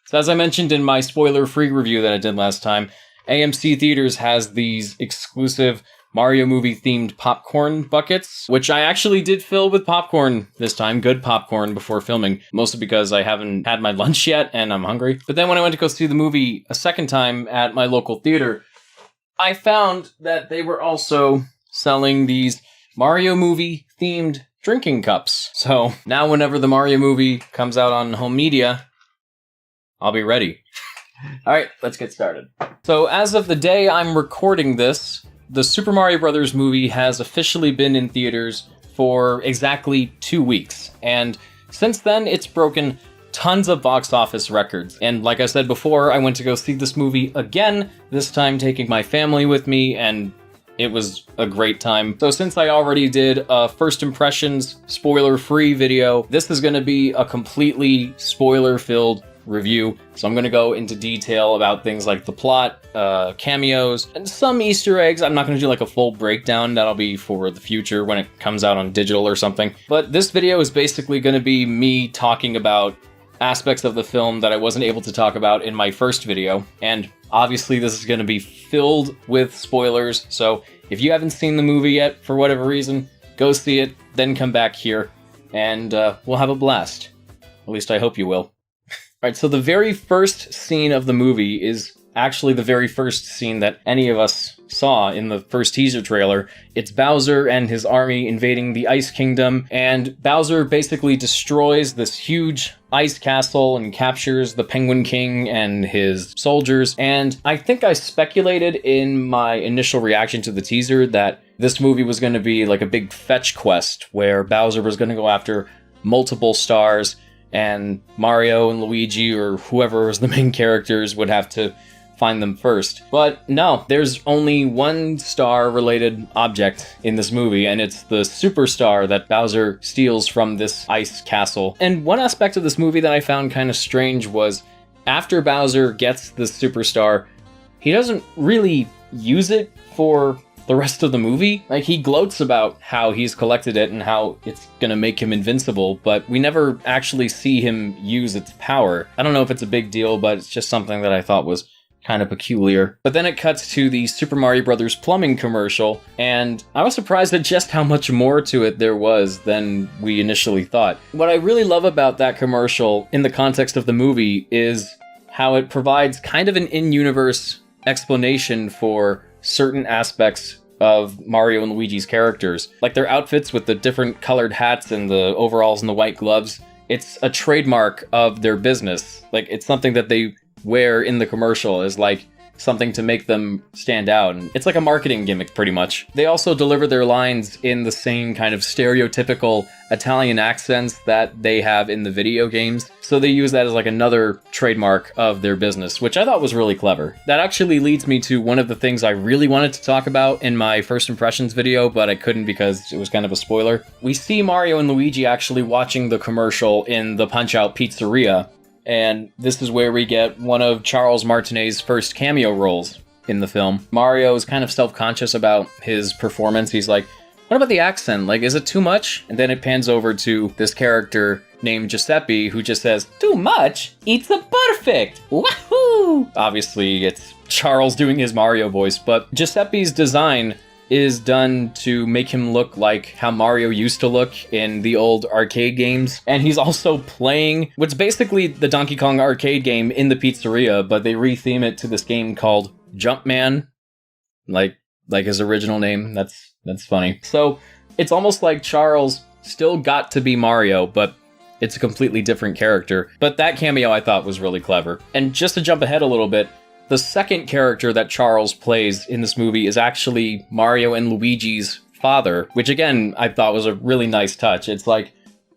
So as I mentioned in my spoiler-free review that I did last time, AMC Theaters has these exclusive Mario movie-themed popcorn buckets, which I actually did fill with popcorn this time, good popcorn, before filming, mostly because I haven't had my lunch yet and I'm hungry. But then when I went to go see the movie a second time at my local theater, I found that they were also selling these Mario movie-themed drinking cups. So now whenever the Mario movie comes out on home media, I'll be ready. All right, let's get started. So as of the day I'm recording this, the Super Mario Bros. Movie has officially been in theaters for exactly 2 weeks. And since then, it's broken tons of box office records. And like I said before, I went to go see this movie again, this time taking my family with me, and it was a great time. So since I already did a first impressions spoiler-free video, this is going to be a completely spoiler-filled review. So I'm going to go into detail about things like the plot, cameos, and some Easter eggs. I'm not going to do like a full breakdown. That'll be for the future when it comes out on digital or something. But this video is basically going to be me talking about aspects of the film that I wasn't able to talk about in my first video. And obviously this is going to be filled with spoilers. So if you haven't seen the movie yet, for whatever reason, go see it, then come back here, and we'll have a blast. At least I hope you will. Alright, so the very first scene of the movie is actually the very first scene that any of us saw in the first teaser trailer. It's Bowser and his army invading the Ice Kingdom, and Bowser basically destroys this huge ice castle and captures the Penguin King and his soldiers. And I think I speculated in my initial reaction to the teaser that this movie was going to be like a big fetch quest where Bowser was going to go after multiple stars, and Mario and Luigi, or whoever was the main characters, would have to find them first. But no, there's only one star-related object in this movie, and it's the superstar that Bowser steals from this ice castle. And one aspect of this movie that I found kind of strange was, after Bowser gets the superstar, he doesn't really use it for the rest of the movie. Like, he gloats about how he's collected it and how it's gonna make him invincible, but we never actually see him use its power. I don't know if it's a big deal, but it's just something that I thought was kind of peculiar. But then it cuts to the Super Mario Bros. Plumbing commercial, and I was surprised at just how much more to it there was than we initially thought. What I really love about that commercial in the context of the movie is how it provides kind of an in-universe explanation for certain aspects of Mario and Luigi's characters. Like their outfits with the different colored hats and the overalls and the white gloves. It's a trademark of their business. Like, it's something that they wear in the commercial is like something to make them stand out. And it's like a marketing gimmick, pretty much. They also deliver their lines in the same kind of stereotypical Italian accents that they have in the video games. So they use that as like another trademark of their business, which I thought was really clever. That actually leads me to one of the things I really wanted to talk about in my first impressions video, but I couldn't because it was kind of a spoiler. We see Mario and Luigi actually watching the commercial in the Punch-Out Pizzeria, and this is where we get one of Charles Martinet's first cameo roles in the film. Mario is kind of self-conscious about his performance. He's like, what about the accent? Like, is it too much? And then it pans over to this character named Giuseppe, who just says, too much? It's a perfect! Wahoo! Obviously, it's Charles doing his Mario voice, but Giuseppe's design is done to make him look like how Mario used to look in the old arcade games. And he's also playing what's basically the Donkey Kong arcade game in the pizzeria, but they retheme it to this game called Jumpman, like his original name. That's funny. So it's almost like Charles still got to be Mario, but it's a completely different character. But that cameo I thought was really clever. And just to jump ahead a little bit, the second character that Charles plays in this movie is actually Mario and Luigi's father, which again, I thought was a really nice touch. It's like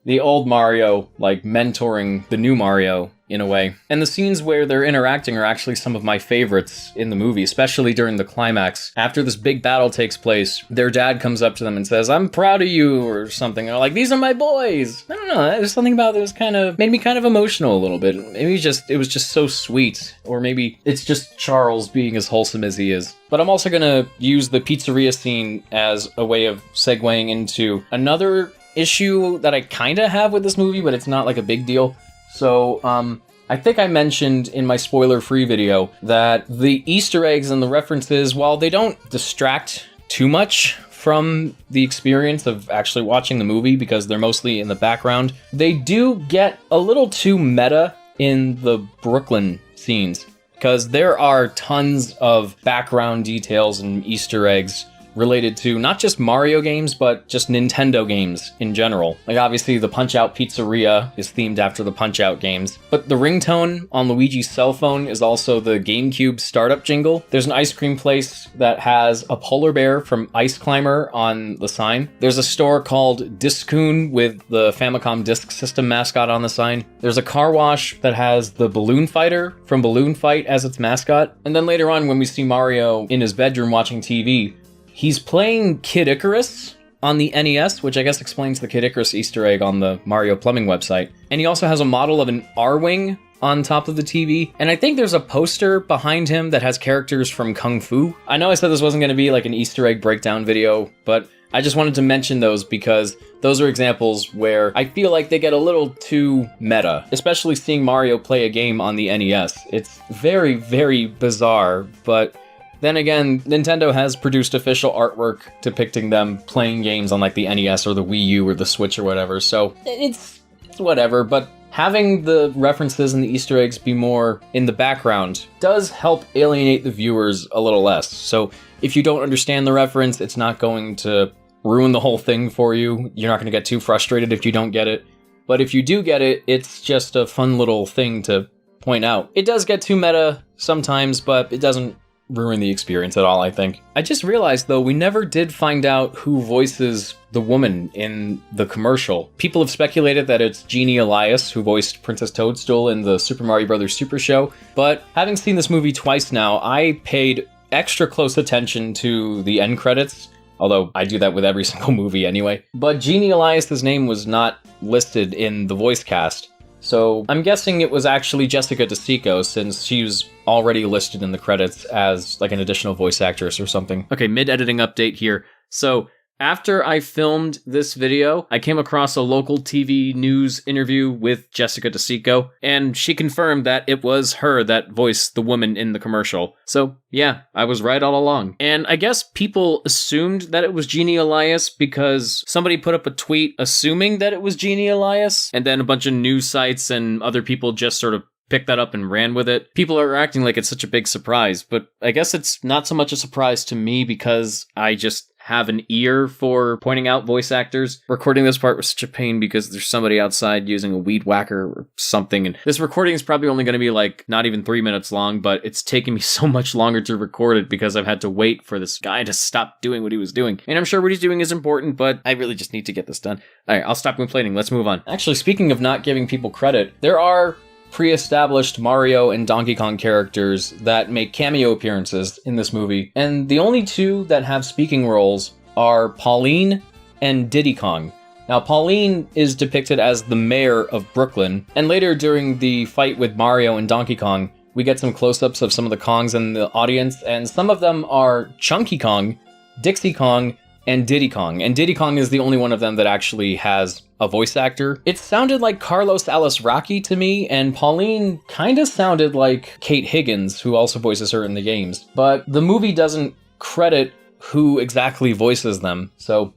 the old Mario, like, mentoring the new Mario in a way. And the scenes where they're interacting are actually some of my favorites in the movie, especially during the climax. After this big battle takes place, their dad comes up to them and says, I'm proud of you, or something. They're like, these are my boys. I don't know, there's something about it that made me kind of emotional a little bit. Maybe it was just so sweet, or maybe it's just Charles being as wholesome as he is. But I'm also gonna use the pizzeria scene as a way of segueing into another issue that I kinda have with this movie, but it's not like a big deal. So, I think I mentioned in my spoiler-free video that the Easter eggs and the references, while they don't distract too much from the experience of actually watching the movie because they're mostly in the background, they do get a little too meta in the Brooklyn scenes, because there are tons of background details and Easter eggs related to not just Mario games, but just Nintendo games in general. Like, obviously, the Punch-Out Pizzeria is themed after the Punch-Out games, but the ringtone on Luigi's cell phone is also the GameCube startup jingle. There's an ice cream place that has a polar bear from Ice Climber on the sign. There's a store called Discoon with the Famicom Disk System mascot on the sign. There's a car wash that has the Balloon Fighter from Balloon Fight as its mascot. And then later on, when we see Mario in his bedroom watching TV, he's playing Kid Icarus on the NES, which I guess explains the Kid Icarus Easter egg on the Mario Plumbing website. And he also has a model of an R-Wing on top of the TV. And I think there's a poster behind him that has characters from Kung Fu. I know I said this wasn't going to be like an Easter egg breakdown video, but I just wanted to mention those because those are examples where I feel like they get a little too meta, especially seeing Mario play a game on the NES. It's very, very bizarre, but then again, Nintendo has produced official artwork depicting them playing games on like the NES or the Wii U or the Switch or whatever, so it's whatever, but having the references and the Easter eggs be more in the background does help alienate the viewers a little less. So if you don't understand the reference, it's not going to ruin the whole thing for you. You're not going to get too frustrated if you don't get it. But if you do get it, it's just a fun little thing to point out. It does get too meta sometimes, but it doesn't ruin the experience at all, I think. I just realized, though, we never did find out who voices the woman in the commercial. People have speculated that it's Jeannie Elias, who voiced Princess Toadstool in the Super Mario Bros. Super Show, but having seen this movie twice now, I paid extra close attention to the end credits, although I do that with every single movie anyway. But Jeannie Elias' name was not listed in the voice cast, so I'm guessing it was actually Jessica DeSico, since she was already listed in the credits as like an additional voice actress or something. Okay, mid-editing update here. So after I filmed this video, I came across a local TV news interview with Jessica DeSico, and she confirmed that it was her that voiced the woman in the commercial. So yeah, I was right all along. And I guess people assumed that it was Jeannie Elias because somebody put up a tweet assuming that it was Jeannie Elias, and then a bunch of news sites and other people just sort of picked that up and ran with it. People are acting like it's such a big surprise, but I guess it's not so much a surprise to me because I just have an ear for pointing out voice actors. Recording this part was such a pain because there's somebody outside using a weed whacker or something, and this recording is probably only going to be like not even 3 minutes long, but it's taken me so much longer to record it because I've had to wait for this guy to stop doing what he was doing. And I'm sure what he's doing is important, but I really just need to get this done. Alright, I'll stop complaining. Let's move on. Actually, speaking of not giving people credit, there are pre-established Mario and Donkey Kong characters that make cameo appearances in this movie, and the only two that have speaking roles are Pauline and Diddy Kong. Now, Pauline is depicted as the mayor of Brooklyn, and later during the fight with Mario and Donkey Kong, we get some close-ups of some of the Kongs in the audience, and some of them are Chunky Kong, Dixie Kong, and Diddy Kong. And Diddy Kong is the only one of them that actually has a voice actor. It sounded like Carlos Alazraqui to me, and Pauline kind of sounded like Kate Higgins, who also voices her in the games. But the movie doesn't credit who exactly voices them, so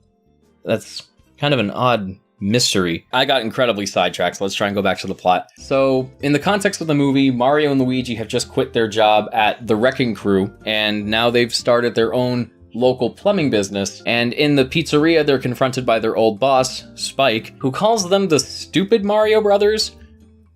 that's kind of an odd mystery. I got incredibly sidetracked, so let's try and go back to the plot. So, in the context of the movie, Mario and Luigi have just quit their job at the Wrecking Crew, and now they've started their own local plumbing business, and in the pizzeria they're confronted by their old boss, Spike, who calls them the stupid Mario Brothers,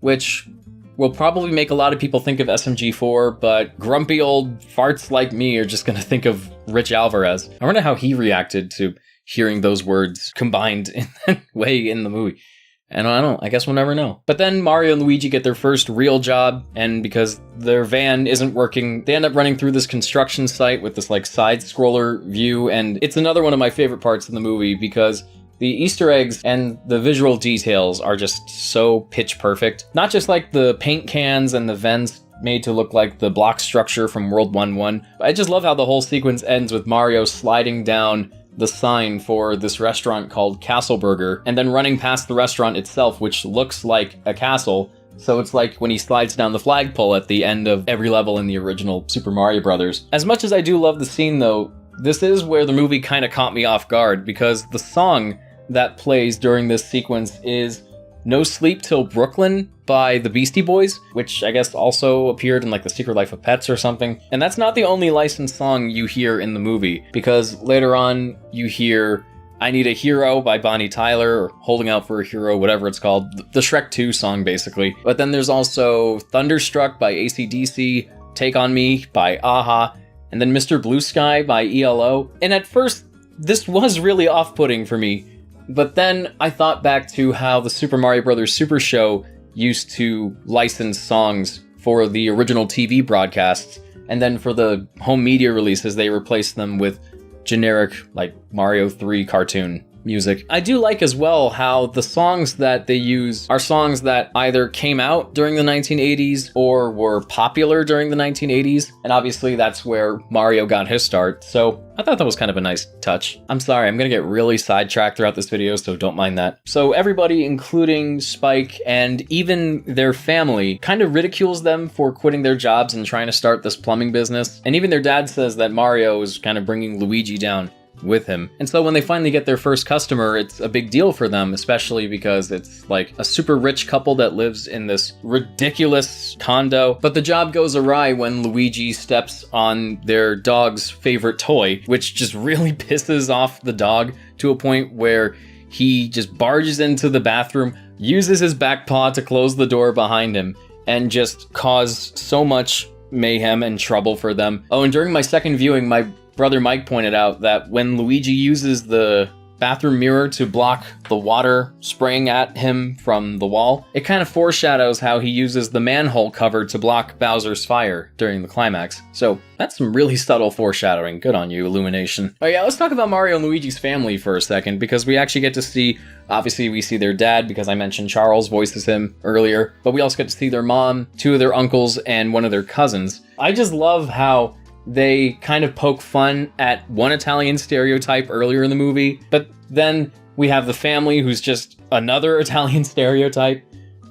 which will probably make a lot of people think of SMG4, but grumpy old farts like me are just gonna think of Rich Alvarez. I wonder how he reacted to hearing those words combined in that way in the movie. And I guess we'll never know. But then Mario and Luigi get their first real job, and because their van isn't working, they end up running through this construction site with this like side-scroller view, and it's another one of my favorite parts in the movie because the Easter eggs and the visual details are just so pitch perfect. Not just like the paint cans and the vents made to look like the block structure from World 1-1. I just love how the whole sequence ends with Mario sliding down the sign for this restaurant called Castle Burger, and then running past the restaurant itself, which looks like a castle, So it's like when he slides down the flagpole at the end of every level in the original Super Mario Brothers. As much as I do love the scene though, this is where the movie kind of caught me off guard, because the song that plays during this sequence is No Sleep Till Brooklyn by the Beastie Boys, which I guess also appeared in like The Secret Life of Pets or something. And that's not the only licensed song you hear in the movie, because later on you hear I Need a Hero by Bonnie Tyler, or Holding Out for a Hero, whatever it's called. The Shrek 2 song, basically. But then there's also Thunderstruck by AC/DC, Take On Me by Aha, and then Mr. Blue Sky by ELO. And at first, this was really off-putting for me. But then I thought back to how the Super Mario Bros. Super Show used to license songs for the original TV broadcasts, and then for the home media releases, they replaced them with generic, like, Mario 3 cartoon music. I do like as well how the songs that they use are songs that either came out during the 1980s or were popular during the 1980s, and obviously that's where Mario got his start, so I thought that was kind of a nice touch. I'm sorry, I'm gonna get really sidetracked throughout this video, so don't mind that. So everybody, including Spike and even their family, kind of ridicules them for quitting their jobs and trying to start this plumbing business, and even their dad says that Mario is kind of bringing Luigi down with him. And so when they finally get their first customer, it's a big deal for them, especially because it's like a super rich couple that lives in this ridiculous condo. But the job goes awry when Luigi steps on their dog's favorite toy, which just really pisses off the dog to a point where he just barges into the bathroom, uses his back paw to close the door behind him, and just cause so much mayhem and trouble for them. Oh, and during my second viewing, my brother Mike pointed out that when Luigi uses the bathroom mirror to block the water spraying at him from the wall, it kind of foreshadows how he uses the manhole cover to block Bowser's fire during the climax. So that's some really subtle foreshadowing. Good on you, Illumination. Oh yeah, let's talk about Mario and Luigi's family for a second, because we actually get to see, obviously we see their dad, because I mentioned Charles voices him earlier, but we also get to see their mom, two of their uncles, and one of their cousins. I just love how they kind of poke fun at one Italian stereotype earlier in the movie, but then we have the family who's just another Italian stereotype.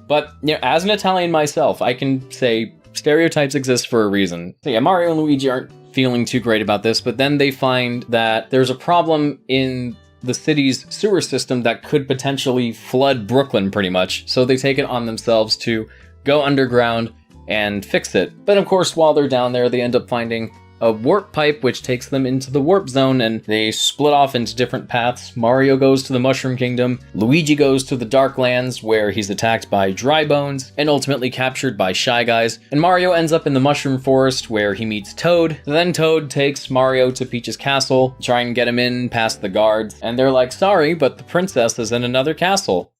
But you know, as an Italian myself, I can say stereotypes exist for a reason. So yeah, Mario and Luigi aren't feeling too great about this, but then they find that there's a problem in the city's sewer system that could potentially flood Brooklyn pretty much. So they take it on themselves to go underground and fix it. But of course, while they're down there, they end up finding a warp pipe which takes them into the warp zone, and they split off into different paths. Mario goes to the Mushroom Kingdom, Luigi goes to the Dark Lands where he's attacked by Dry Bones and ultimately captured by Shy Guys, and Mario ends up in the Mushroom Forest where he meets Toad. Then Toad takes Mario to Peach's castle, trying to get him in past the guards, and they're like, sorry, but the princess is in another castle.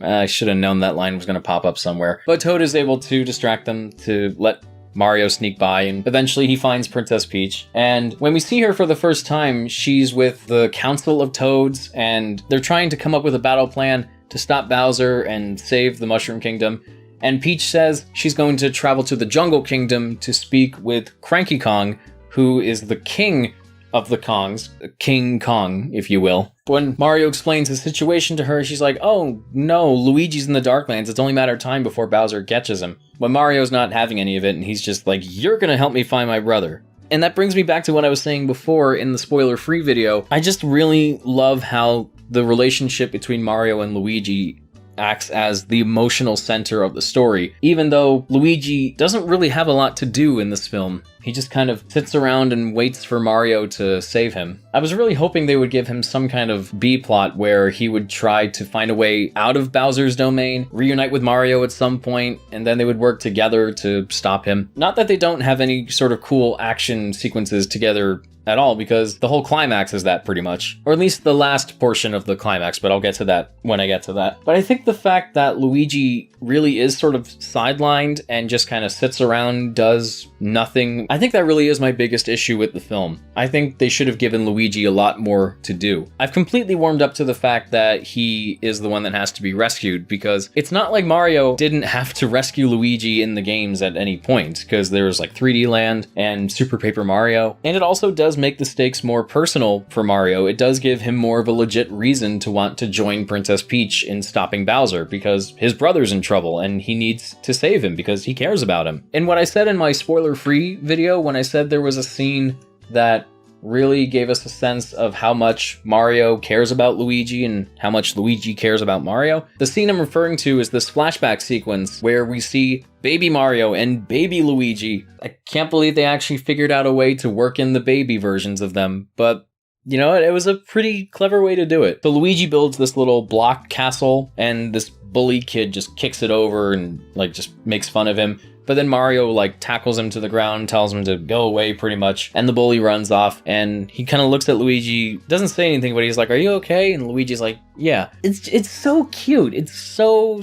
I should have known that line was going to pop up somewhere. But Toad is able to distract them to let Mario sneak by, and eventually he finds Princess Peach. And when we see her for the first time, she's with the Council of Toads, and they're trying to come up with a battle plan to stop Bowser and save the Mushroom Kingdom. And Peach says she's going to travel to the Jungle Kingdom to speak with Cranky Kong, who is the king of the Kongs, King Kong, if you will. When Mario explains the situation to her, she's like, oh no, Luigi's in the Darklands, it's only a matter of time before Bowser catches him. But Mario's not having any of it, and he's just like, you're gonna help me find my brother. And that brings me back to what I was saying before in the spoiler-free video. I just really love how the relationship between Mario and Luigi acts as the emotional center of the story, even though Luigi doesn't really have a lot to do in this film. He just kind of sits around and waits for Mario to save him. I was really hoping they would give him some kind of B-plot where he would try to find a way out of Bowser's domain, reunite with Mario at some point, and then they would work together to stop him. Not that they don't have any sort of cool action sequences together at all, because the whole climax is that pretty much. Or at least the last portion of the climax, but I'll get to that when I get to that. But I think the fact that Luigi really is sort of sidelined and just kind of sits around, does nothing, I think that really is my biggest issue with the film. I think they should have given Luigi a lot more to do. I've completely warmed up to the fact that he is the one that has to be rescued, because it's not like Mario didn't have to rescue Luigi in the games at any point, because there's like 3D Land and Super Paper Mario, and it also does does make the stakes more personal for Mario. It does give him more of a legit reason to want to join Princess Peach in stopping Bowser, because his brother's in trouble and he needs to save him because he cares about him. And what I said in my spoiler-free video, when I said there was a scene that really gave us a sense of how much Mario cares about Luigi and how much Luigi cares about Mario, the scene I'm referring to is this flashback sequence where we see baby Mario and baby Luigi. I can't believe they actually figured out a way to work in the baby versions of them, but you know, it was a pretty clever way to do it. So Luigi builds this little block castle and this bully kid just kicks it over and like just makes fun of him. But then Mario like tackles him to the ground, tells him to go away pretty much, and the bully runs off, and he kind of looks at Luigi, doesn't say anything, but he's like, "Are you okay?" And Luigi's like, "Yeah." It's so cute. It's so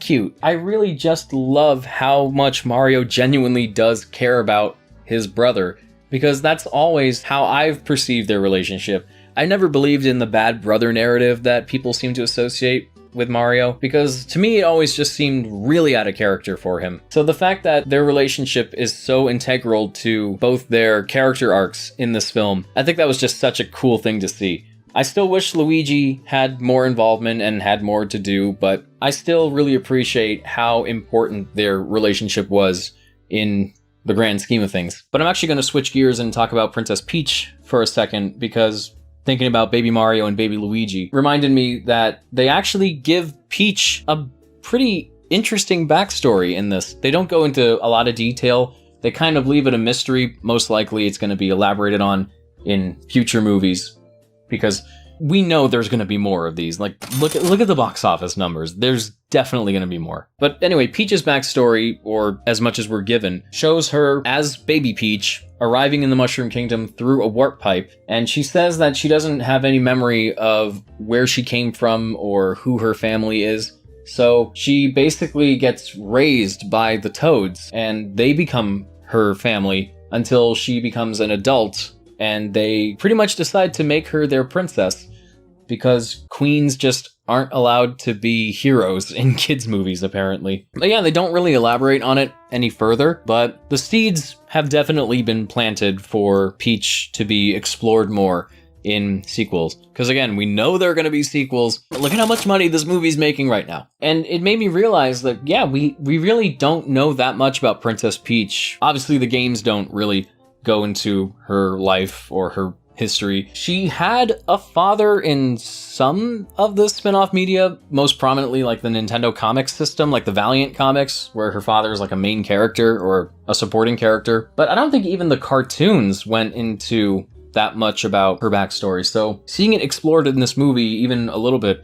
cute. I really just love how much Mario genuinely does care about his brother, because that's always how I've perceived their relationship. I never believed in the bad brother narrative that people seem to associate with Mario, because to me it always just seemed really out of character for him. So the fact that their relationship is so integral to both their character arcs in this film, I think that was just such a cool thing to see. I still wish Luigi had more involvement and had more to do, but I still really appreciate how important their relationship was in the grand scheme of things. But I'm actually going to switch gears and talk about Princess Peach for a second, because thinking about baby Mario and baby Luigi reminded me that they actually give Peach a pretty interesting backstory in this. They don't go into a lot of detail. They kind of leave it a mystery. Most likely it's going to be elaborated on in future movies, because we know there's going to be more of these. Like, look at the box office numbers. There's definitely going to be more. But anyway, Peach's backstory, or as much as we're given, shows her as baby Peach arriving in the Mushroom Kingdom through a warp pipe, and she says that she doesn't have any memory of where she came from or who her family is. So she basically gets raised by the Toads, and they become her family until she becomes an adult, and they pretty much decide to make her their princess, because queens just aren't allowed to be heroes in kids' movies, apparently. But yeah, they don't really elaborate on it any further, but the seeds have definitely been planted for Peach to be explored more in sequels. Because again, we know there are going to be sequels. Look at how much money this movie's making right now. And it made me realize that, yeah, we really don't know that much about Princess Peach. Obviously, the games don't really go into her life or her history. She had a father in some of the spin-off media, most prominently like the Nintendo comics system, like the Valiant comics, where her father is like a main character or a supporting character. But I don't think even the cartoons went into that much about her backstory. So seeing it explored in this movie even a little bit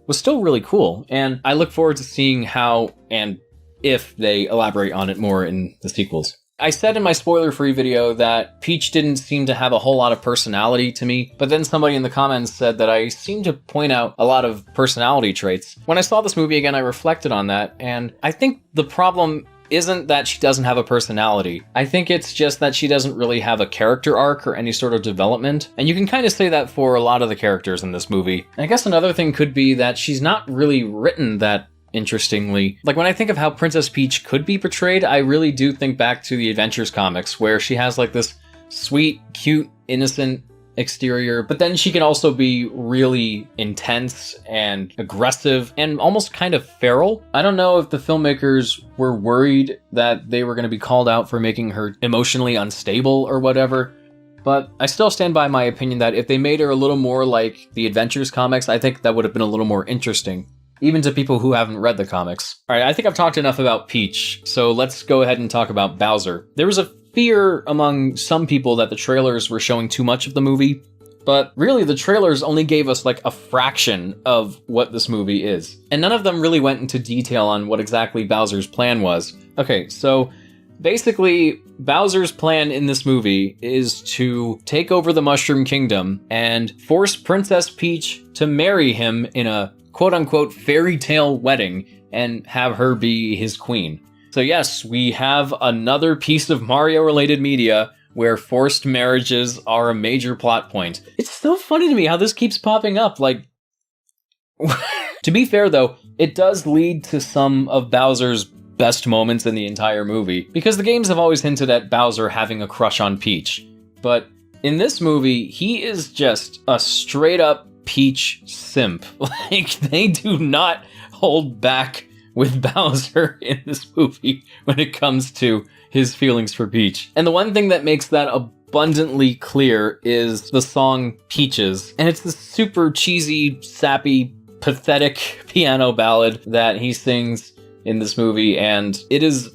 was still really cool. And I look forward to seeing how and if they elaborate on it more in the sequels. I said in my spoiler-free video that Peach didn't seem to have a whole lot of personality to me, but then somebody in the comments said that I seem to point out a lot of personality traits. When I saw this movie again, I reflected on that, and I think the problem isn't that she doesn't have a personality. I think it's just that she doesn't really have a character arc or any sort of development, and you can kind of say that for a lot of the characters in this movie. And I guess another thing could be that she's not really written that interestingly. Like, when I think of how Princess Peach could be portrayed, I really do think back to the Adventures comics, where she has like this sweet, cute, innocent exterior, but then she can also be really intense and aggressive and almost kind of feral. I don't know if the filmmakers were worried that they were going to be called out for making her emotionally unstable or whatever, but I still stand by my opinion that if they made her a little more like the Adventures comics, I think that would have been a little more interesting, even to people who haven't read the comics. All right, I think I've talked enough about Peach, so let's go ahead and talk about Bowser. There was a fear among some people that the trailers were showing too much of the movie, but really the trailers only gave us like a fraction of what this movie is. And none of them really went into detail on what exactly Bowser's plan was. Okay, so basically, Bowser's plan in this movie is to take over the Mushroom Kingdom and force Princess Peach to marry him in a quote-unquote fairy tale wedding and have her be his queen. So yes, we have another piece of Mario-related media where forced marriages are a major plot point. It's so funny to me how this keeps popping up, like... To be fair though, it does lead to some of Bowser's best moments in the entire movie, because the games have always hinted at Bowser having a crush on Peach, but In this movie, he is just a straight up Peach simp. Like, they do not hold back with Bowser in this movie when it comes to his feelings for Peach. And the one thing that makes that abundantly clear is the song Peaches. And it's this super cheesy, sappy, pathetic piano ballad that he sings in this movie, and it is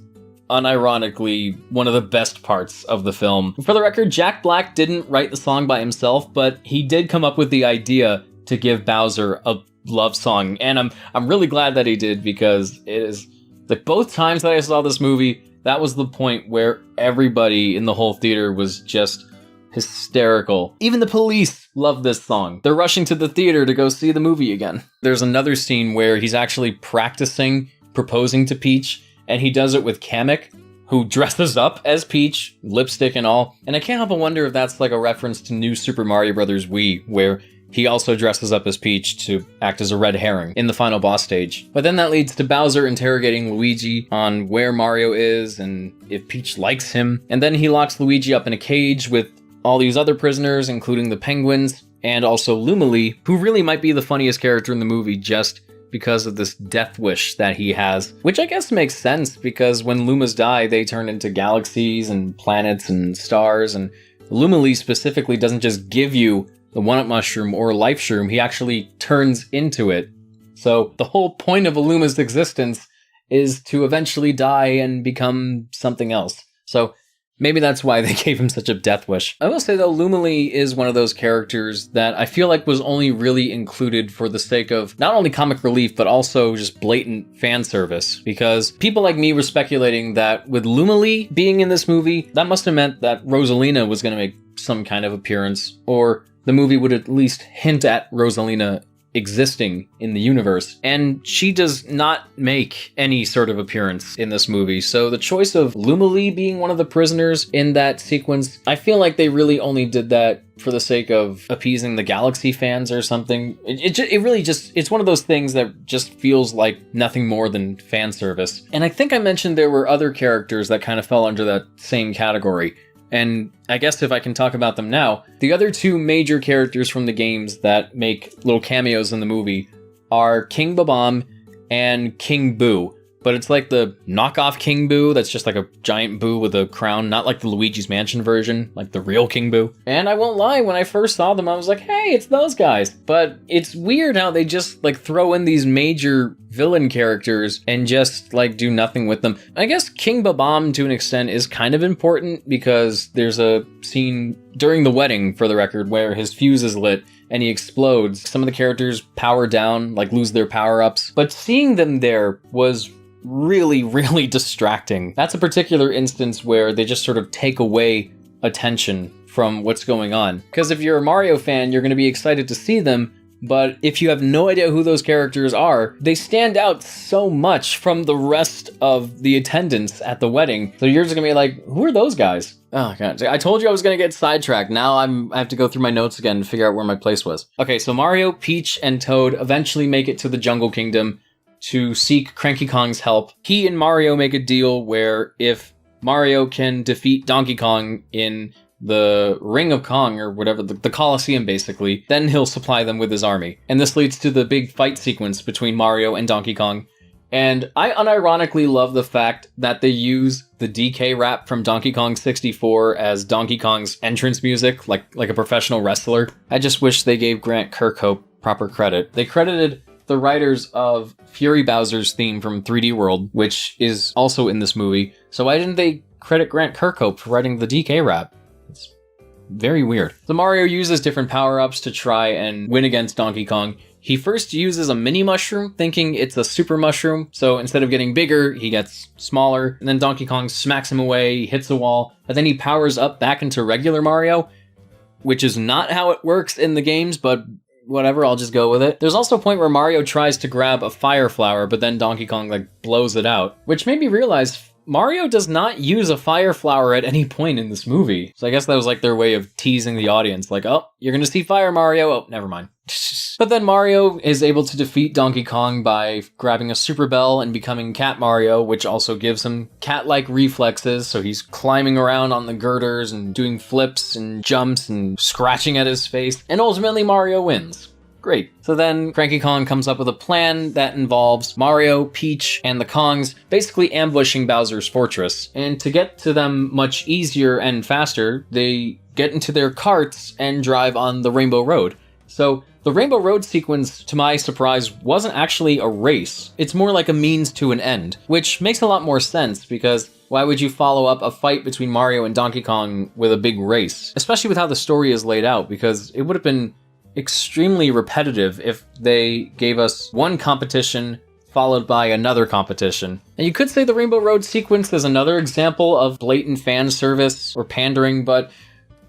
unironically one of the best parts of the film. For the record, Jack Black didn't write the song by himself, but he did come up with the idea to give Bowser a love song, and I'm really glad that he did, because it is like both times that I saw this movie, that was the point where everybody in the whole theater was just hysterical. Even the police love this song. They're rushing to the theater to go see the movie again. There's another scene where he's actually practicing proposing to Peach, and he does it with Kamek, who dresses up as Peach, lipstick and all. And I can't help but wonder if that's like a reference to New Super Mario Bros. Wii, where he also dresses up as Peach to act as a red herring in the final boss stage. But then that leads to Bowser interrogating Luigi on where Mario is and if Peach likes him. And then he locks Luigi up in a cage with all these other prisoners, including the penguins, and also Lumily, who really might be the funniest character in the movie just because of this death wish that he has, which I guess makes sense, because when Lumas die, they turn into galaxies and planets and stars, and Lumily specifically doesn't just give you the one-up mushroom or life shroom, he actually turns into it. So the whole point of a Luma's existence is to eventually die and become something else. So maybe that's why they gave him such a death wish. I will say though, Lumily is one of those characters that I feel like was only really included for the sake of not only comic relief, but also just blatant fan service. Because people like me were speculating that with Lumily being in this movie, that must have meant that Rosalina was going to make some kind of appearance, or the movie would at least hint at Rosalina existing in the universe, and she does not make any sort of appearance in this movie. So the choice of Lumily being one of the prisoners in that sequence, I feel like they really only did that for the sake of appeasing the Galaxy fans or something. It really just, it's one of those things that just feels like nothing more than fan service. And I think I mentioned there were other characters that kind of fell under that same category. And I guess if I can talk about them now, the other two major characters from the games that make little cameos in the movie are King Babam and King Boo. But it's like the knockoff King Boo that's just like a giant Boo with a crown, not like the Luigi's Mansion version, like the real King Boo. And I won't lie, when I first saw them, I was like, hey, it's those guys. But it's weird how they just like throw in these major villain characters and just like do nothing with them. I guess King Babam to an extent is kind of important because there's a scene during the wedding, for the record, where his fuse is lit and he explodes. Some of the characters power down, like lose their power-ups. But seeing them there was really, really distracting. That's a particular instance where they just sort of take away attention from what's going on. Because if you're a Mario fan, you're going to be excited to see them, but if you have no idea who those characters are, they stand out so much from the rest of the attendance at the wedding. So you're just going to be like, who are those guys? Oh god, I told you I was going to get sidetracked. Now I have to go through my notes again and figure out where my place was. Okay, so Mario, Peach, and Toad eventually make it to the Jungle Kingdom to seek Cranky Kong's help. He and Mario make a deal where if Mario can defeat Donkey Kong in the Ring of Kong, or whatever, the Colosseum basically, then he'll supply them with his army. And this leads to the big fight sequence between Mario and Donkey Kong. And I unironically love the fact that they use the DK rap from Donkey Kong 64 as Donkey Kong's entrance music, like a professional wrestler. I just wish they gave Grant Kirkhope proper credit. They credited the writers of Fury Bowser's theme from 3D World, which is also in this movie. So why didn't they credit Grant Kirkhope for writing the DK rap? It's very weird. So Mario uses different power-ups to try and win against Donkey Kong. He first uses a mini mushroom, thinking it's a super mushroom. So instead of getting bigger, he gets smaller. And then Donkey Kong smacks him away, he hits a wall, and then he powers up back into regular Mario, which is not how it works in the games, but whatever, I'll just go with it. There's also a point where Mario tries to grab a fire flower, but then Donkey Kong like blows it out, which made me realize Mario does not use a fire flower at any point in this movie. So I guess that was like their way of teasing the audience. Like, oh, you're gonna see fire, Mario. Oh, never mind. But then Mario is able to defeat Donkey Kong by grabbing a Super Bell and becoming Cat Mario, which also gives him cat-like reflexes, so he's climbing around on the girders and doing flips and jumps and scratching at his face, and ultimately Mario wins. Great. So then Cranky Kong comes up with a plan that involves Mario, Peach, and the Kongs basically ambushing Bowser's fortress. And to get to them much easier and faster, they get into their carts and drive on the Rainbow Road. So the Rainbow Road sequence, to my surprise, wasn't actually a race. It's more like a means to an end, which makes a lot more sense because why would you follow up a fight between Mario and Donkey Kong with a big race? Especially with how the story is laid out, because it would have been extremely repetitive if they gave us one competition followed by another competition. And you could say the Rainbow Road sequence is another example of blatant fan service or pandering, but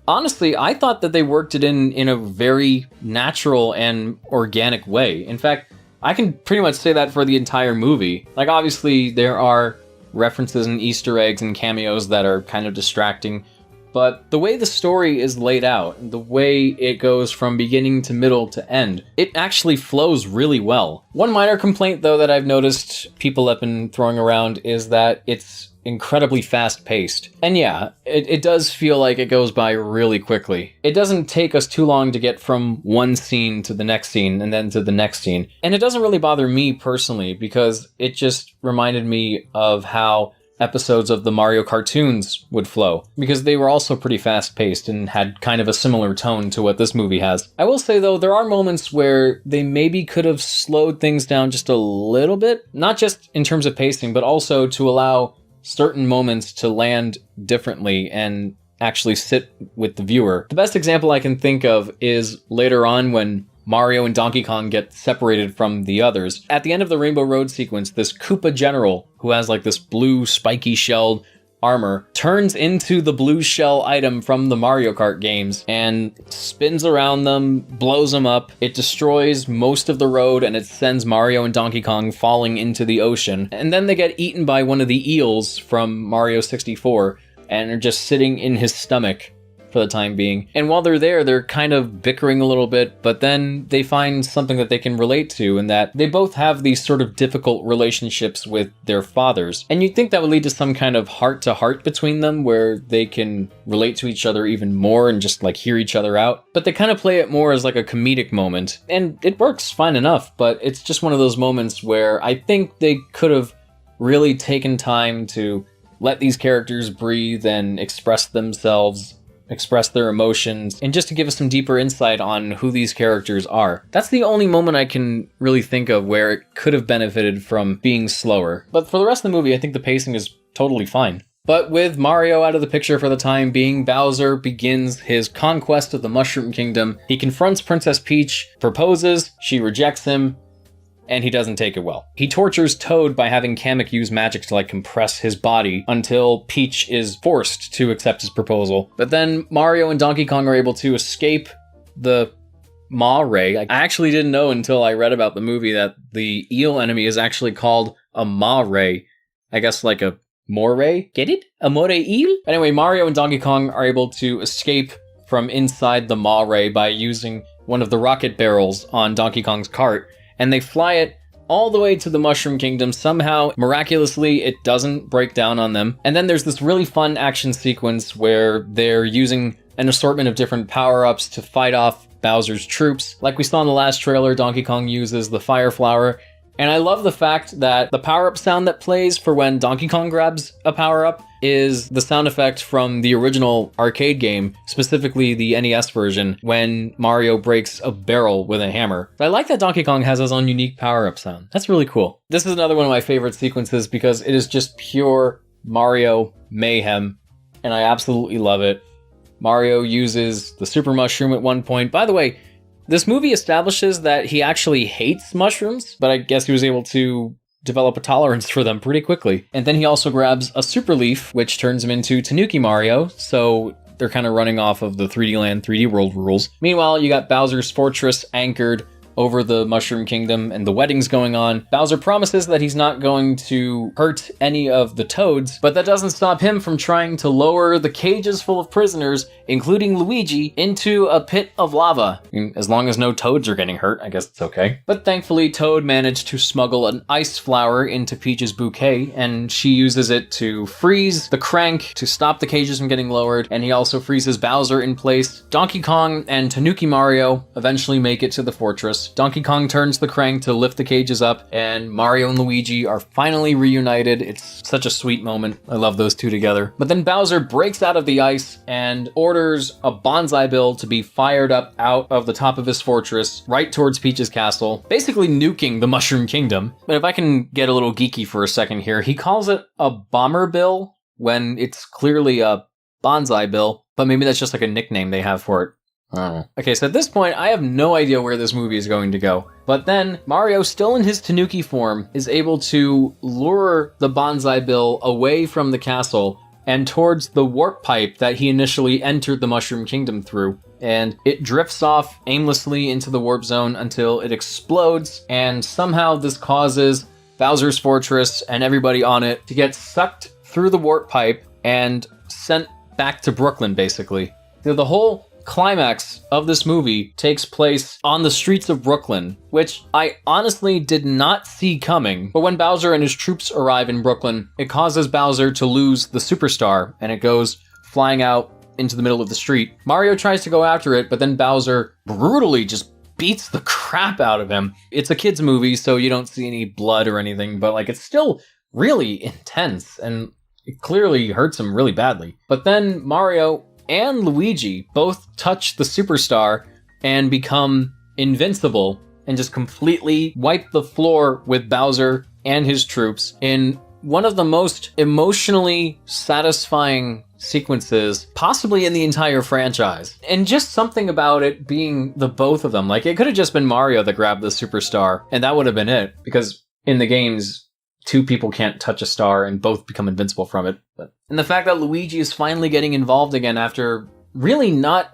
honestly, I thought that they worked it in a very natural and organic way. In fact, I can pretty much say that for the entire movie. Like, obviously, there are references and Easter eggs and cameos that are kind of distracting, but the way the story is laid out, the way it goes from beginning to middle to end, it actually flows really well. One minor complaint, though, that I've noticed people have been throwing around is that it's incredibly fast-paced. And yeah, it does feel like it goes by really quickly. It doesn't take us too long to get from one scene to the next scene and then to the next scene. And it doesn't really bother me personally because it just reminded me of how episodes of the Mario cartoons would flow, because they were also pretty fast-paced and had kind of a similar tone to what this movie has. I will say, though, there are moments where they maybe could have slowed things down just a little bit, not just in terms of pacing, but also to allow certain moments to land differently and actually sit with the viewer. The best example I can think of is later on when Mario and Donkey Kong get separated from the others. At the end of the Rainbow Road sequence, this Koopa General, who has like this blue spiky shelled armor, turns into the blue shell item from the Mario Kart games and spins around them, blows them up. It destroys most of the road and it sends Mario and Donkey Kong falling into the ocean. And then they get eaten by one of the eels from Mario 64 and are just sitting in his stomach for the time being. And while they're there, they're kind of bickering a little bit, but then they find something that they can relate to, and that they both have these sort of difficult relationships with their fathers. And you'd think that would lead to some kind of heart-to-heart between them, where they can relate to each other even more and just like hear each other out. But they kind of play it more as like a comedic moment, and it works fine enough, but it's just one of those moments where I think they could have really taken time to let these characters breathe and express themselves, express their emotions, and just to give us some deeper insight on who these characters are. That's the only moment I can really think of where it could have benefited from being slower. But for the rest of the movie, I think the pacing is totally fine. But with Mario out of the picture for the time being, Bowser begins his conquest of the Mushroom Kingdom. He confronts Princess Peach, proposes, she rejects him, and he doesn't take it well. He tortures Toad by having Kamek use magic to like compress his body until Peach is forced to accept his proposal. But then Mario and Donkey Kong are able to escape the Maw Ray. I actually didn't know until I read about the movie that the eel enemy is actually called a Maw Ray. I guess like a moray? Get it? A moray eel? Anyway, Mario and Donkey Kong are able to escape from inside the Maw Ray by using one of the rocket barrels on Donkey Kong's cart, and they fly it all the way to the Mushroom Kingdom. Somehow, miraculously, it doesn't break down on them. And then there's this really fun action sequence where they're using an assortment of different power-ups to fight off Bowser's troops. Like we saw in the last trailer, Donkey Kong uses the Fire Flower. And I love the fact that the power-up sound that plays for when Donkey Kong grabs a power-up is the sound effect from the original arcade game, specifically the NES version, when Mario breaks a barrel with a hammer. But I like that Donkey Kong has his own unique power-up sound. That's really cool. This is another one of my favorite sequences because it is just pure Mario mayhem, and I absolutely love it. Mario uses the Super Mushroom at one point. By the way, this movie establishes that he actually hates mushrooms, but I guess he was able to develop a tolerance for them pretty quickly. And then he also grabs a Super Leaf, which turns him into Tanuki Mario, so they're kind of running off of the 3D Land, 3D World rules. Meanwhile, you got Bowser's Fortress anchored over the Mushroom Kingdom and the wedding's going on, Bowser promises that he's not going to hurt any of the Toads, but that doesn't stop him from trying to lower the cages full of prisoners, including Luigi, into a pit of lava. I mean, as long as no Toads are getting hurt, I guess it's okay. But thankfully, Toad managed to smuggle an ice flower into Peach's bouquet, and she uses it to freeze the crank to stop the cages from getting lowered, and he also freezes Bowser in place. Donkey Kong and Tanuki Mario eventually make it to the fortress. Donkey Kong turns the crank to lift the cages up, and Mario and Luigi are finally reunited. It's such a sweet moment. I love those two together. But then Bowser breaks out of the ice and orders a bonsai bill to be fired up out of the top of his fortress right towards Peach's castle, basically nuking the Mushroom Kingdom. But if I can get a little geeky for a second here, he calls it a bomber bill when it's clearly a bonsai bill, but maybe that's just like a nickname they have for it. I don't know. Okay, so at this point, I have no idea where this movie is going to go. But then, Mario, still in his Tanuki form, is able to lure the bonsai bill away from the castle and towards the warp pipe that he initially entered the Mushroom Kingdom through. And it drifts off aimlessly into the warp zone until it explodes, and somehow this causes Bowser's Fortress and everybody on it to get sucked through the warp pipe and sent back to Brooklyn, basically. The whole climax of this movie takes place on the streets of Brooklyn, which I honestly did not see coming. But when Bowser and his troops arrive in Brooklyn, it causes Bowser to lose the superstar, and it goes flying out into the middle of the street. Mario tries to go after it, but then Bowser brutally just beats the crap out of him. It's a kid's movie, so you don't see any blood or anything, but like it's still really intense, and it clearly hurts him really badly. But then Mario and Luigi both touch the superstar and become invincible and just completely wipe the floor with Bowser and his troops in one of the most emotionally satisfying sequences possibly in the entire franchise. And just something about it being the both of them. Like, it could have just been Mario that grabbed the superstar, and that would have been it, because in the games, two people can't touch a star and both become invincible from it. And the fact that Luigi is finally getting involved again after really not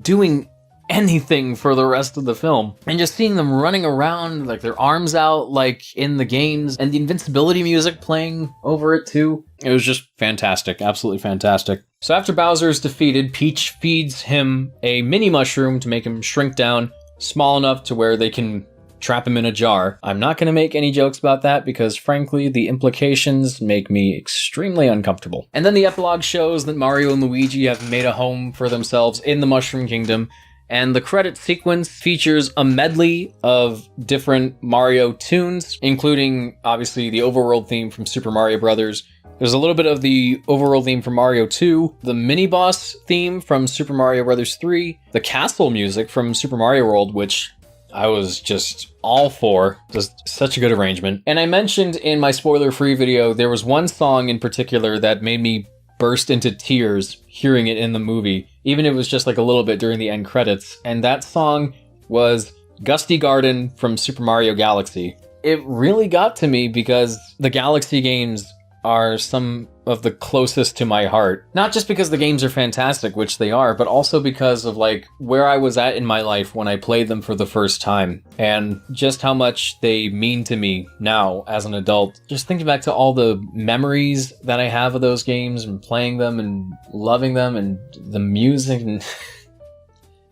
doing anything for the rest of the film, and just seeing them running around like their arms out like in the games, and the invincibility music playing over it too. It was just fantastic, absolutely fantastic. So after Bowser is defeated, Peach feeds him a mini mushroom to make him shrink down small enough to where they can trap him in a jar. I'm not going to make any jokes about that because, frankly, the implications make me extremely uncomfortable. And then the epilogue shows that Mario and Luigi have made a home for themselves in the Mushroom Kingdom, and the credit sequence features a medley of different Mario tunes, including, obviously, the overworld theme from Super Mario Bros. There's a little bit of the overworld theme from Mario 2, the mini-boss theme from Super Mario Bros. 3, the castle music from Super Mario World, which I was just all for. Just such a good arrangement. And I mentioned in my spoiler-free video, there was one song in particular that made me burst into tears hearing it in the movie, even if it was just like a little bit during the end credits. And that song was Gusty Garden from Super Mario Galaxy. It really got to me because the Galaxy games are some of the closest to my heart. Not just because the games are fantastic, which they are, but also because of like where I was at in my life when I played them for the first time, and just how much they mean to me now as an adult. Just thinking back to all the memories that I have of those games and playing them and loving them and the music and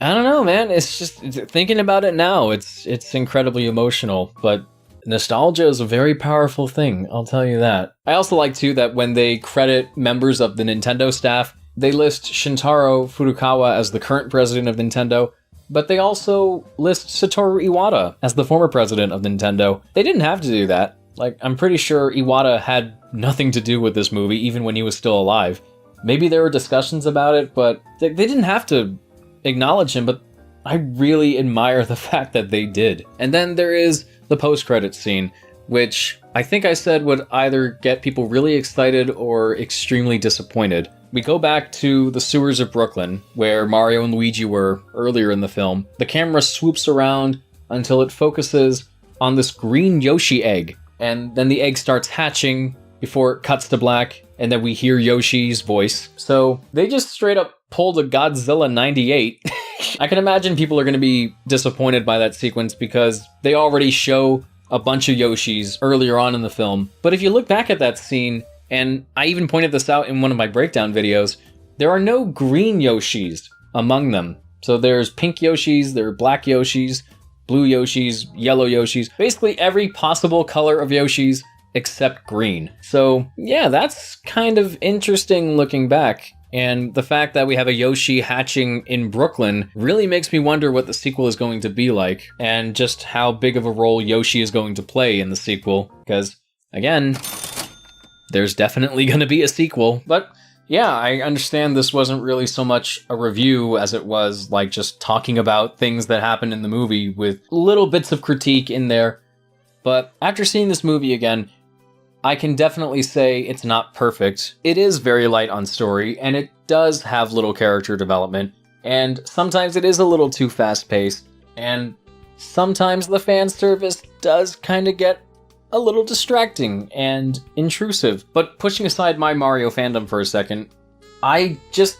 I don't know, man. It's just thinking about it now, it's incredibly emotional, but nostalgia is a very powerful thing, I'll tell you that. I also like, too, that when they credit members of the Nintendo staff, they list Shintaro Furukawa as the current president of Nintendo, but they also list Satoru Iwata as the former president of Nintendo. They didn't have to do that. Like, I'm pretty sure Iwata had nothing to do with this movie, even when he was still alive. Maybe there were discussions about it, but they didn't have to acknowledge him, but I really admire the fact that they did. And then there is the post-credits scene, which I think I said would either get people really excited or extremely disappointed. We go back to the sewers of Brooklyn, where Mario and Luigi were earlier in the film. The camera swoops around until it focuses on this green Yoshi egg, and then the egg starts hatching before it cuts to black, and then we hear Yoshi's voice. So they just straight up pulled a Godzilla 98 I can imagine people are going to be disappointed by that sequence because they already show a bunch of Yoshis earlier on in the film. But if you look back at that scene, and I even pointed this out in one of my breakdown videos, there are no green Yoshis among them. So there's pink Yoshis, there are black Yoshis, blue Yoshis, yellow Yoshis, basically every possible color of Yoshis except green. So yeah, that's kind of interesting looking back. And the fact that we have a Yoshi hatching in Brooklyn really makes me wonder what the sequel is going to be like, and just how big of a role Yoshi is going to play in the sequel. Because, again, there's definitely going to be a sequel. But yeah, I understand this wasn't really so much a review as it was like just talking about things that happened in the movie with little bits of critique in there. But after seeing this movie again, I can definitely say it's not perfect. It is very light on story, and it does have little character development, and sometimes it is a little too fast-paced, and sometimes the fan service does kind of get a little distracting and intrusive. But pushing aside my Mario fandom for a second, I just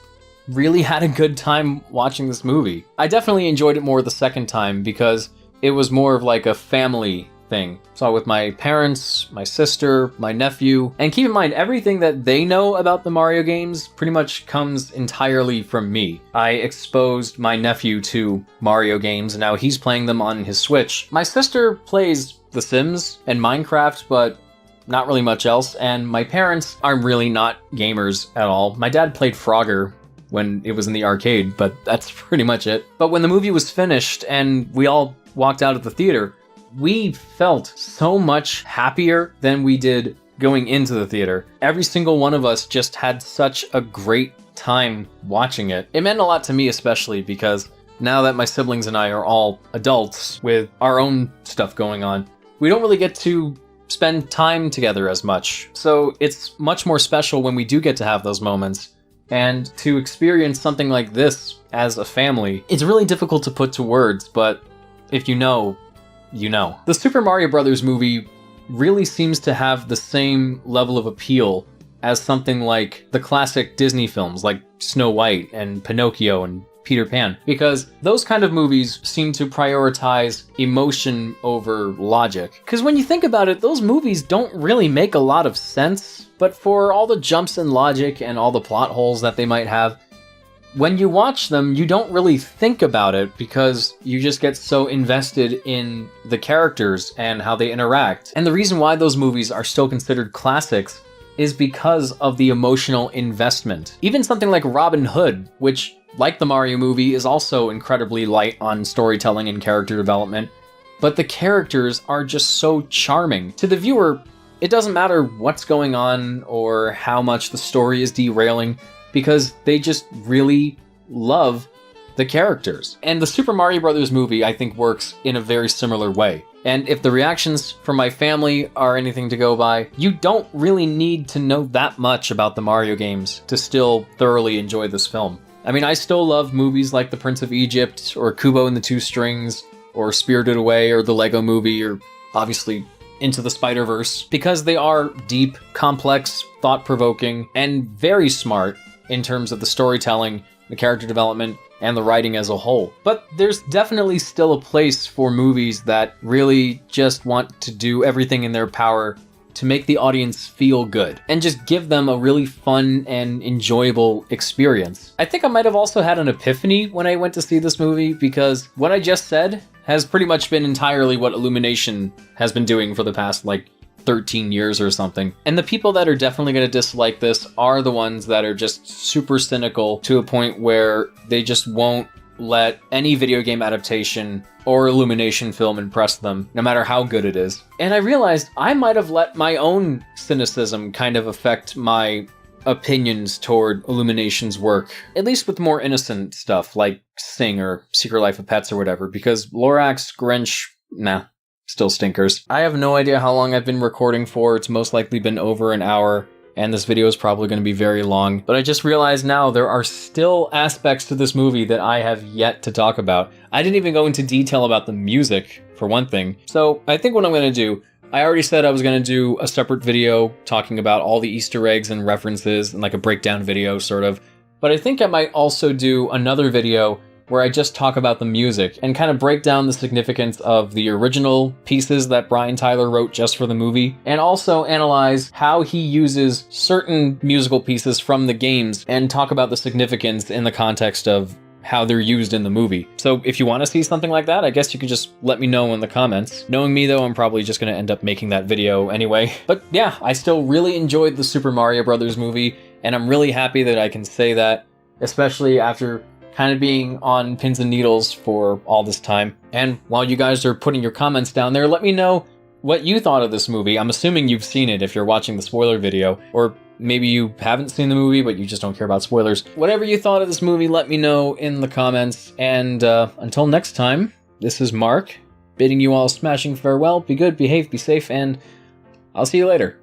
really had a good time watching this movie. I definitely enjoyed it more the second time because it was more of like a family thing. Saw it with my parents, my sister, my nephew, and keep in mind, everything that they know about the Mario games pretty much comes entirely from me. I exposed my nephew to Mario games, and now he's playing them on his Switch. My sister plays The Sims and Minecraft, but not really much else, and my parents are really not gamers at all. My dad played Frogger when it was in the arcade, but that's pretty much it. But when the movie was finished and we all walked out of the theater, we felt so much happier than we did going into the theater. Every single one of us just had such a great time watching it. It meant a lot to me, especially because now that my siblings and I are all adults with our own stuff going on, we don't really get to spend time together as much. So it's much more special when we do get to have those moments. And to experience something like this as a family, it's really difficult to put to words, but if you know, you know. The Super Mario Bros. Movie really seems to have the same level of appeal as something like the classic Disney films like Snow White and Pinocchio and Peter Pan, because those kind of movies seem to prioritize emotion over logic. Because when you think about it, those movies don't really make a lot of sense, but for all the jumps in logic and all the plot holes that they might have, when you watch them, you don't really think about it because you just get so invested in the characters and how they interact. And the reason why those movies are still considered classics is because of the emotional investment. Even something like Robin Hood, which, like the Mario movie, is also incredibly light on storytelling and character development, but the characters are just so charming. To the viewer, it doesn't matter what's going on or how much the story is derailing, because they just really love the characters. And the Super Mario Bros. Movie, I think, works in a very similar way. And if the reactions from my family are anything to go by, you don't really need to know that much about the Mario games to still thoroughly enjoy this film. I mean, I still love movies like The Prince of Egypt, or Kubo and the Two Strings, or Spirited Away, or the Lego Movie, or obviously Into the Spider-Verse, because they are deep, complex, thought-provoking, and very smart in terms of the storytelling, the character development, and the writing as a whole. But there's definitely still a place for movies that really just want to do everything in their power to make the audience feel good, and just give them a really fun and enjoyable experience. I think I might have also had an epiphany when I went to see this movie, because what I just said has pretty much been entirely what Illumination has been doing for the past, 13 years or something. And the people that are definitely going to dislike this are the ones that are just super cynical to a point where they just won't let any video game adaptation or Illumination film impress them, no matter how good it is. And I realized I might have let my own cynicism kind of affect my opinions toward Illumination's work, at least with more innocent stuff like Sing or Secret Life of Pets or whatever, because Lorax, Grinch, nah, still stinkers. I have no idea how long I've been recording for. It's most likely been over an hour, and this video is probably going to be very long, but I just realized now there are still aspects to this movie that I have yet to talk about. I didn't even go into detail about the music, for one thing. So I think what I'm going to do, I already said I was going to do a separate video talking about all the Easter eggs and references, and like a breakdown video, sort of. But I think I might also do another video where I just talk about the music and kind of break down the significance of the original pieces that Brian Tyler wrote just for the movie, and also analyze how he uses certain musical pieces from the games and talk about the significance in the context of how they're used in the movie. So if you want to see something like that, I guess you could just let me know in the comments. Knowing me though, I'm probably just going to end up making that video anyway. But yeah, I still really enjoyed the Super Mario Brothers movie, and I'm really happy that I can say that, especially after kind of being on pins and needles for all this time. And while you guys are putting your comments down there, let me know what you thought of this movie. I'm assuming you've seen it if you're watching the spoiler video, or maybe you haven't seen the movie, but you just don't care about spoilers. Whatever you thought of this movie, let me know in the comments. And until next time, this is Mark, bidding you all a smashing farewell. Be good, behave, be safe, and I'll see you later.